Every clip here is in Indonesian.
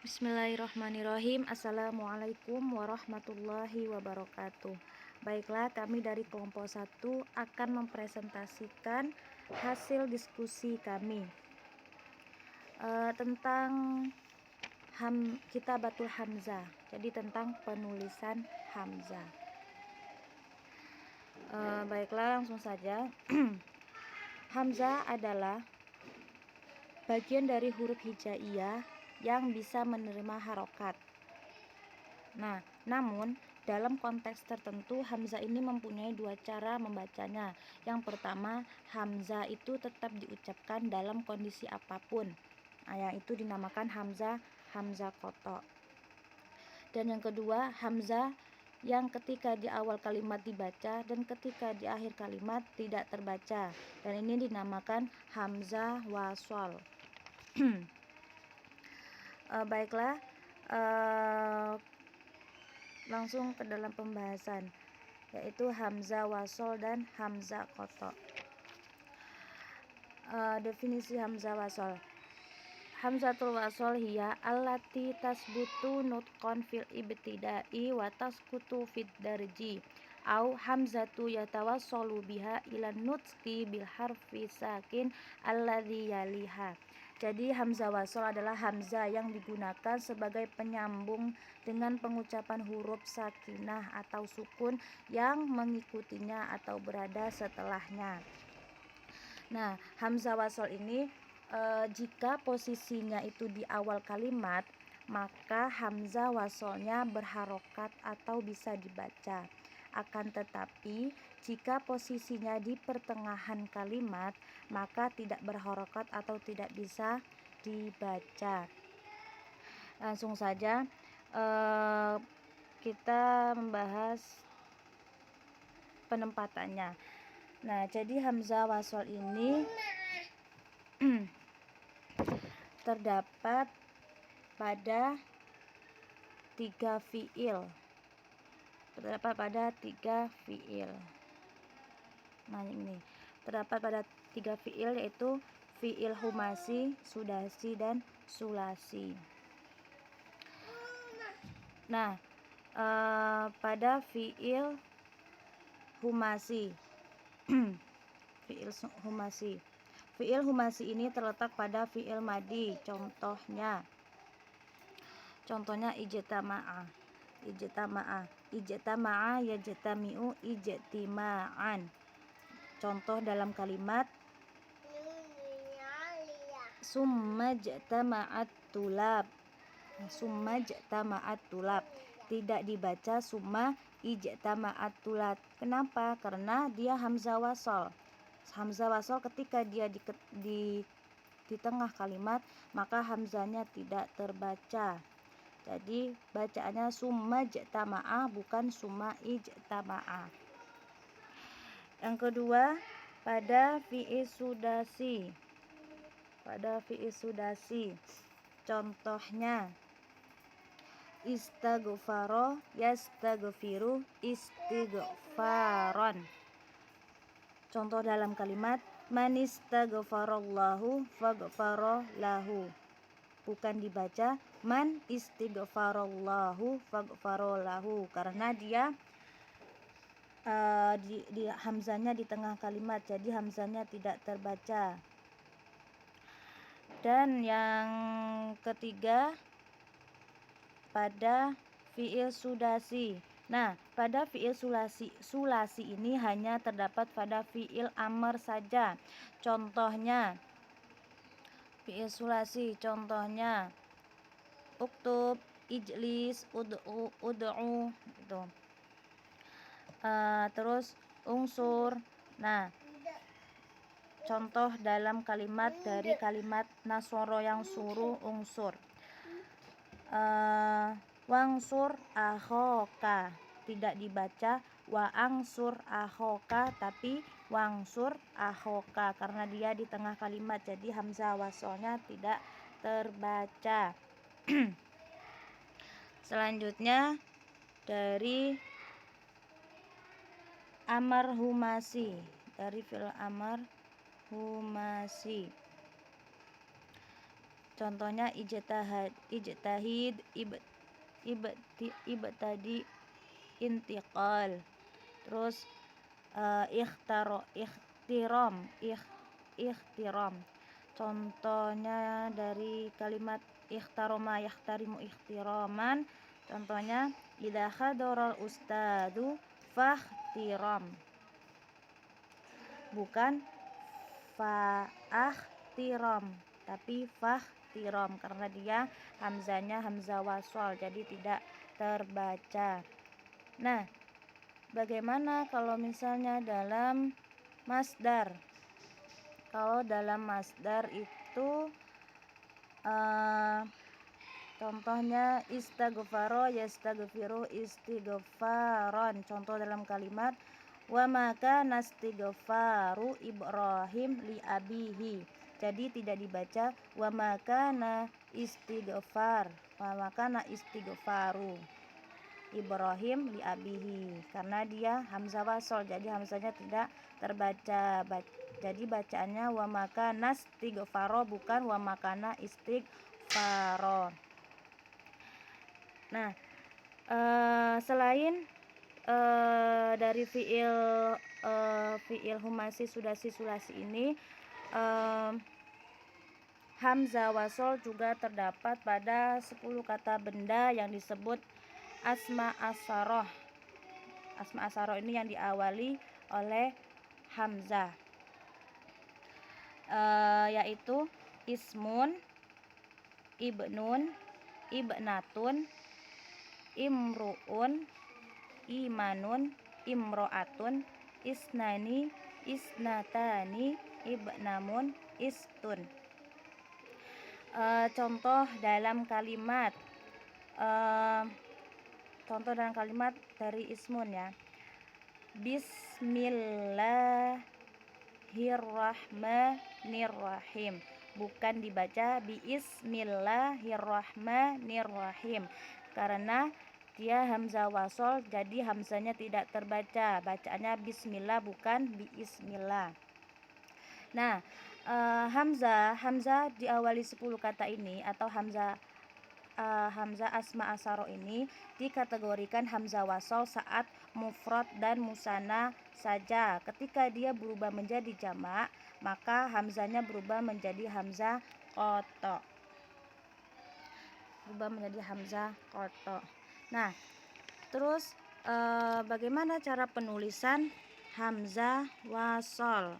Bismillahirrahmanirrahim. Assalamualaikum warahmatullahi wabarakatuh. Baiklah, kami dari kelompok 1 akan mempresentasikan hasil diskusi kami tentang Kitabatul Hamzah. Jadi tentang penulisan Hamzah. Baiklah, langsung saja. Hamzah adalah bagian dari huruf hijaiyah yang bisa menerima harokat. Nah, namun dalam konteks tertentu hamzah ini mempunyai dua cara membacanya. Yang pertama, hamzah itu tetap diucapkan dalam kondisi apapun. Yang itu dinamakan hamzah kotok. Dan yang kedua, hamzah yang ketika di awal kalimat dibaca dan ketika di akhir kalimat tidak terbaca. Dan ini dinamakan hamzah wasol. Baiklah, langsung ke dalam pembahasan, yaitu hamzah wasol dan hamzah kotok. Definisi hamzah wasol. Hamzatul wasol hiya allati tasbutu nutqan fil ibtida'i wa taskutu fid darji au hamzatu yatawassalu biha ila nutqi bil harfi sakin alladzi yaliha. Jadi hamzah wasol adalah hamzah yang digunakan sebagai penyambung dengan pengucapan huruf sakinah atau sukun yang mengikutinya atau berada setelahnya. Nah, hamzah wasol ini jika posisinya itu di awal kalimat, maka hamzah wasolnya berharokat atau bisa dibaca. Akan tetapi jika posisinya di pertengahan kalimat, maka tidak berharokat atau tidak bisa dibaca. Langsung saja kita membahas penempatannya. Nah, jadi hamzah wasol ini terdapat pada 3 fiil. Nah, ini terdapat pada 3 fiil, yaitu fiil humasi, sudasi, dan sulasi. Nah, pada fiil humasi fiil humasi ini terletak pada fiil madi. Contohnya ijtama'a yajtami'u ijtima'an. Contoh dalam kalimat summa jtama'at tulab. Tidak dibaca summa ijtama'at tulab. Kenapa? Karena dia hamzah wasol. Hamzah wasol ketika dia di tengah kalimat, maka hamzahnya tidak terbaca. Jadi bacaannya summa jtama'a, bukan summa ijtama'a. Yang kedua, pada fi'il sudasi. Contohnya istaghfaro yastaghfiru istighfaron. Contoh dalam kalimat man istaghfarallahu faghfara lahu. Bukan dibaca man istighfarallahu faghfara lahu, karena dia di hamzahnya di tengah kalimat, jadi hamzahnya tidak terbaca. Dan yang ketiga, pada fi'il sudasi. Nah, pada fi'il sulasi ini hanya terdapat pada fi'il amr saja. Contohnya fi'il sulasi, contohnya uktub, ijlis, ud'u gitu. Terus unsur. Nah, contoh dalam kalimat dari kalimat nasoro yang suruh unsur. Wangsur akhoka, tidak dibaca wa angsur akhoka, tapi wangsur akhoka, karena dia di tengah kalimat, jadi hamzah wasolnya tidak terbaca. Selanjutnya dari amar humasi, dari fi'il amar humasi. Contohnya ijtahid, ibtadi, intiqal. Terus ikhtiram. Contohnya dari kalimat ikhtaroma yahtarimu ikhtiraman. Contohnya idza hadaral ustadu fakhtiram. Bukan fa'akhtiram, tapi fakhtiram karena dia hamzanya hamzah wasol, jadi tidak terbaca. Nah, bagaimana kalau misalnya dalam masdar? Kalau dalam masdar itu contohnya istaghfaro yastaghfiru istighfaron. Contoh dalam kalimat wa maka nastighfaru Ibrahim li abihi. Jadi tidak dibaca wa maka na istighfar, wa maka na istighfaru Ibrahim li abihi, karena dia hamzah wasol, jadi hamzahnya tidak terbaca. Jadi bacaannya wa maka nastighfaro, bukan wa makana istighfaro. Nah, selain dari fiil humasi sudasi sulasi ini, hamzah wasol juga terdapat pada 10 kata benda yang disebut asma asaroh. Asma asaroh ini yang diawali oleh hamzah, yaitu ismun, ibnun, ibnatun, imruun, imanun, imro'atun, isnani, isnatani, ibnamun, istun. Contoh dalam kalimat dari ismun ya. Bismillahirrahmanirrahim, bukan dibaca bismillahirrahmanirrahim karena dia hamzah wasol, jadi hamzahnya tidak terbaca, bacaannya bismillah bukan bismillah. Nah, hamzah diawali 10 kata ini atau hamzah asma asaro ini dikategorikan hamzah wasol saat mufrad dan musanna saja. Ketika dia berubah menjadi jamak, maka hamzahnya berubah menjadi hamzah qata. Nah, terus bagaimana cara penulisan hamzah wasol?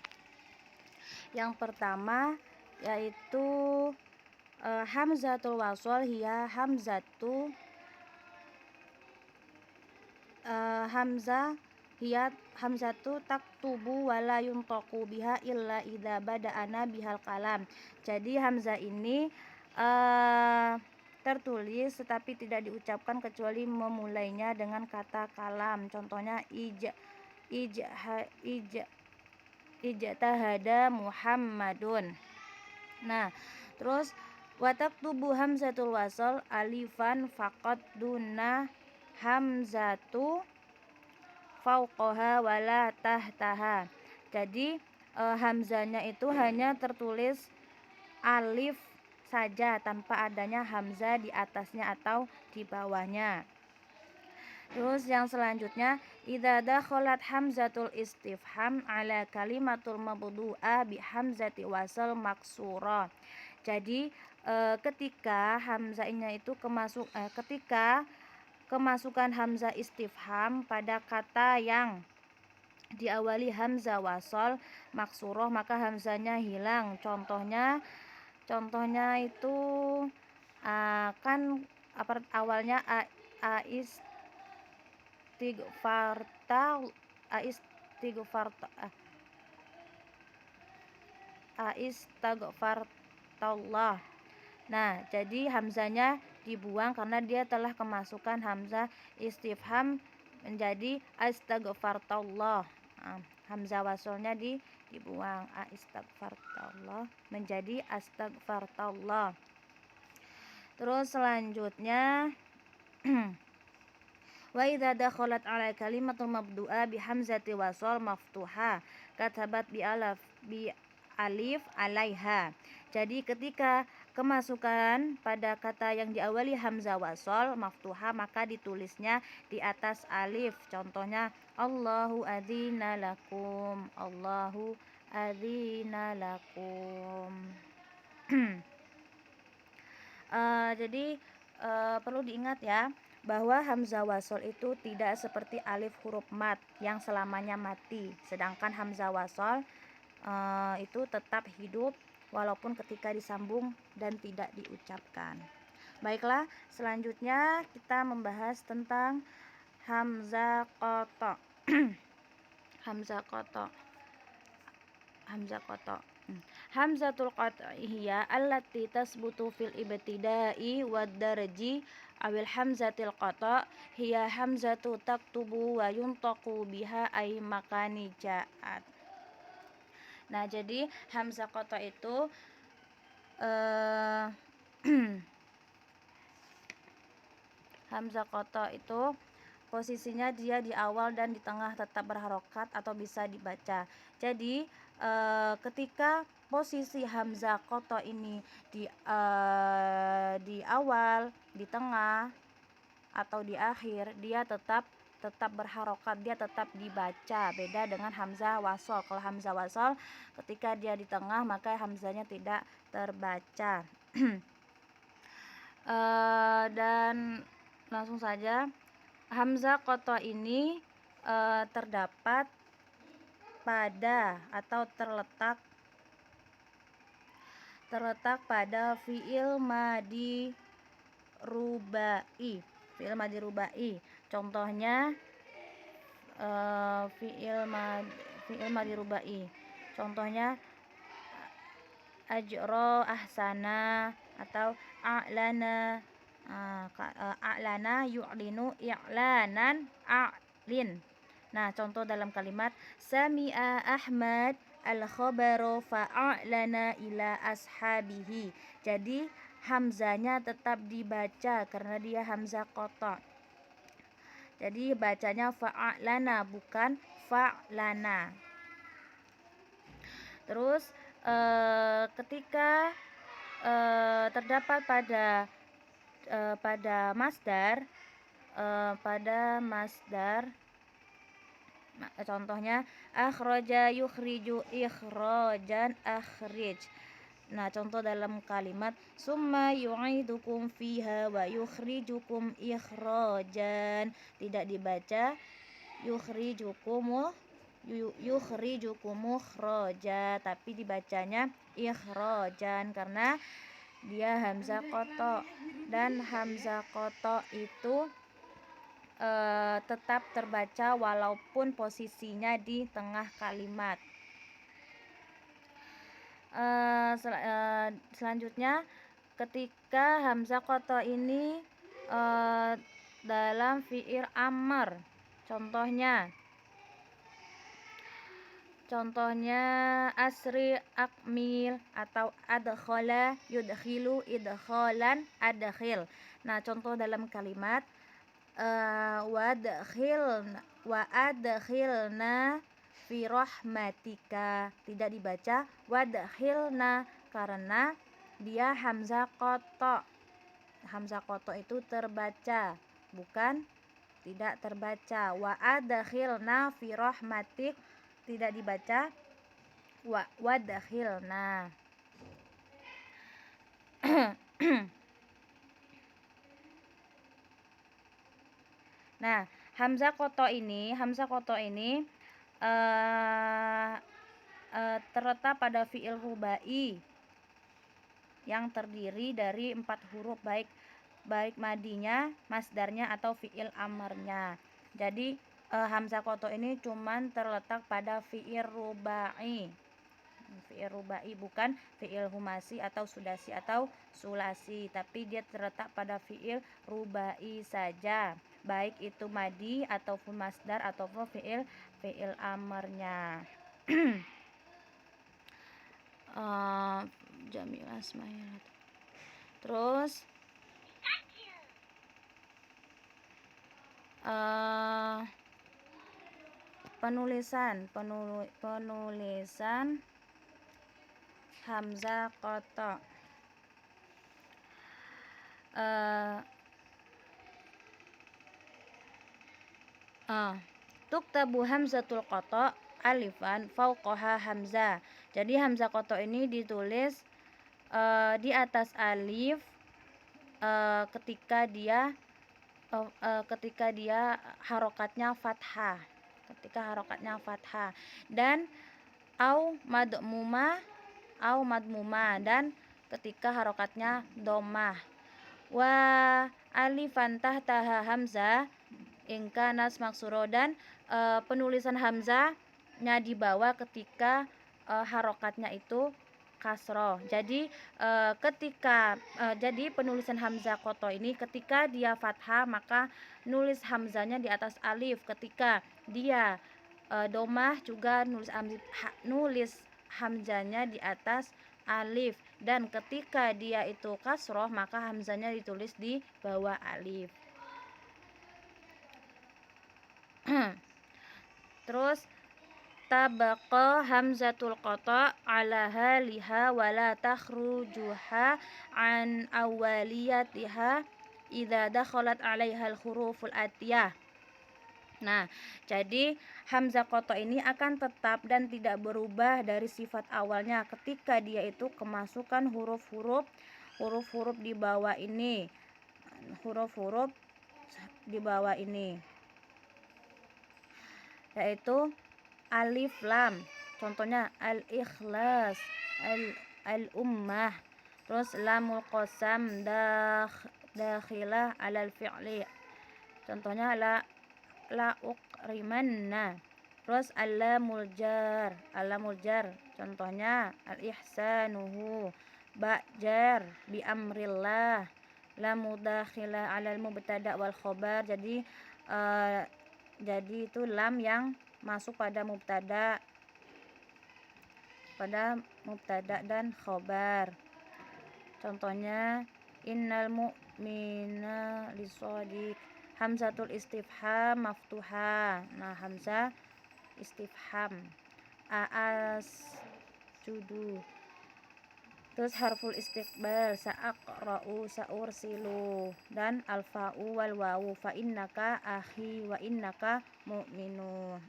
Yang pertama yaitu hamzatul wasol hiya hamzatu taktubu wala yuntaqu biha illa idza bada'ana bihal kalam. Jadi hamzah ini tertulis tetapi tidak diucapkan kecuali memulainya dengan kata kalam. Contohnya ijtahada Muhammadun. Nah, terus wa taktubu hamzatul wasol alifan faqat duna hamzatu fauqaha wala tahtaha. Jadi hamzahnya itu hanya tertulis alif saja tanpa adanya hamzah di atasnya atau di bawahnya. Terus yang selanjutnya idza dakhalat hamzatul istifham ala kalimatul mabdu'a bi hamzati wasal maksura. Jadi ketika hamzahnya itu ketika kemasukan hamzah istifham pada kata yang diawali hamzah wasal maksurah, maka hamzahnya hilang. Contohnya itu kan awalnya aistagfartallah. Nah, jadi hamzahnya dibuang karena dia telah kemasukan hamzah istifham menjadi aistagfartallah. Hamzah wasolnya dibuang, aistagfartallah menjadi astagfartallah. Terus selanjutnya wa idza dakhalat ala kalimatul mabdu'a bi hamzati wasal maftuha katabat bi alif alaiha. Jadi ketika kemasukan pada kata yang diawali hamzah wasol maftuha maka ditulisnya di atas alif. Contohnya Allahu adzina lakum, Allahu adzina lakum. Jadi perlu diingat ya bahwa hamzah wasol itu tidak seperti alif huruf mat yang selamanya mati, sedangkan hamzah wasol itu tetap hidup walaupun ketika disambung dan tidak diucapkan. Baiklah, selanjutnya kita membahas tentang hamzah qata. Hamzah qata. Hamzah qata. Hamzatul qat'i hiya allati tasbutu fil ibtida'i wad darji awil hamzatil qata hiya hamzatu taktubu wa yuntaqu biha ay makani ja'at. Nah, jadi hamzah qata itu hamzah qata itu posisinya dia di awal dan di tengah tetap berharokat atau bisa dibaca. Jadi ketika posisi hamzah qata ini di awal, di tengah atau di akhir, dia tetap berharokat, dia tetap dibaca. Beda dengan hamzah wasol. Kalau hamzah wasol ketika dia di tengah maka hamzahnya tidak terbaca. Dan langsung saja, hamzah qata ini terdapat pada atau terletak pada fi'il madi rubai. Fi'il madi rubai. Contohnya fi'il madi rubai. Contohnya ajro ahsana atau a'lana. A'lana yu'linu i'lanan a'lin. Nah, contoh dalam kalimat sami'a Ahmad al-khabaru fa'a'lana ila ashabihi. Jadi hamzanya tetap dibaca karena dia hamzah qata. Jadi bacanya fa'a'lana bukan fa'lana. Terus ketika terdapat pada masdar, contohnya akhraja yukhriju ikhrajan akhrij. Nah, contoh dalam kalimat summa yu'idukum fiha wa yukhrijukum ikhrajan, tidak dibaca yukhrijukum ikhraja, tapi dibacanya ikhrajan karena dia hamzah qata, dan hamzah qata itu tetap terbaca walaupun posisinya di tengah kalimat. Selanjutnya, ketika hamzah qata ini dalam fi'il amr, contohnya asri akmil atau adkhala yudkhilu idkhalan adkhil. Nah, contoh dalam kalimat wa adkhilna fi rahmatika, tidak dibaca wadkhilna karena dia hamzah qata. Hamzah qata itu terbaca, bukan tidak terbaca. Wa adkhilna fi rahmatik, tidak dibaca wadkhilna. Nah, hamzah qata ini terletak pada fi'il rubai yang terdiri dari 4 huruf, baik madinya, masdarnya atau fi'il amarnya. Jadi hamzah qata ini cuman terletak pada fi'il rubai. Fi'il rubai bukan fi'il humasi atau sudasi atau sulasi, tapi dia terletak pada fi'il rubai saja, baik itu madi ataupun masdar ataupun fi'il amarnya. Jamil asma'il. Terus penulisan hamzah qata. tuktabu hamzatul qata alifan fauqaha hamzah. Jadi hamzah qata ini ditulis di atas alif ketika dia harokatnya fathah. Dan au madmumah dan ketika harokatnya dhammah. Wa alifan tahtaha hamzah ingka nas maksuro, dan penulisan hamzahnya di bawah ketika harokatnya itu kasroh. Jadi jadi penulisan hamzah koto ini ketika dia fathah maka nulis hamzahnya di atas alif, ketika dia domah juga nulis hamzahnya di atas alif, dan ketika dia itu kasroh maka hamzahnya ditulis di bawah alif. Terus tabaqa hamzatul qata ala haliha wala takhrujuha an awaliyatiha idza dakhalat 'alaiha al-huruful atiyah. Nah, jadi hamzah qata ini akan tetap dan tidak berubah dari sifat awalnya ketika dia itu kemasukan huruf-huruf di bawah ini. Huruf-huruf di bawah ini yaitu alif lam, contohnya al-ikhlas, al-ummah, terus lamul qasam dakhilah alal fi'li, contohnya la uqrimanna, terus alamul jar, contohnya al-ihsanuhu, ba'jar bi amrillah, la mudakhilah alal mubtada wal khobar. Jadi itu lam yang masuk pada mubtada dan khobar. Contohnya innal mu'mina lisodiq, hamzatul istifham maftuha. Nah, hamzah istifham, aas judu. Terus harful istiqbal, sa'aqra'u, sa'ursilu, dan alfa'u wal wawu, fa innaka akhi wa innaka mu'minun.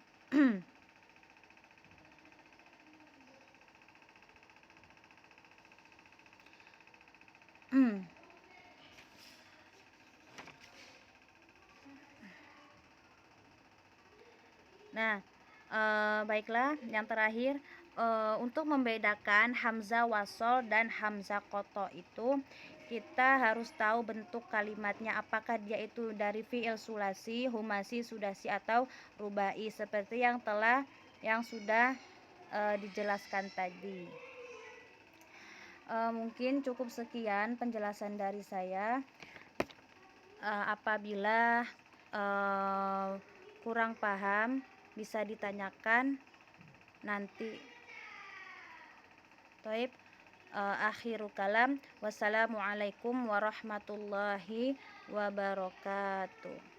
Nah, baiklah, yang terakhir untuk membedakan hamzah wasol dan hamzah qoto itu kita harus tahu bentuk kalimatnya, apakah dia itu dari fi'il sulasi, humasi, sudasi, atau rubai, seperti yang sudah dijelaskan tadi. Mungkin cukup sekian penjelasan dari saya. Apabila kurang paham bisa ditanyakan nanti. Taib, akhirul kalam, wassalamualaikum warahmatullahi wabarakatuh.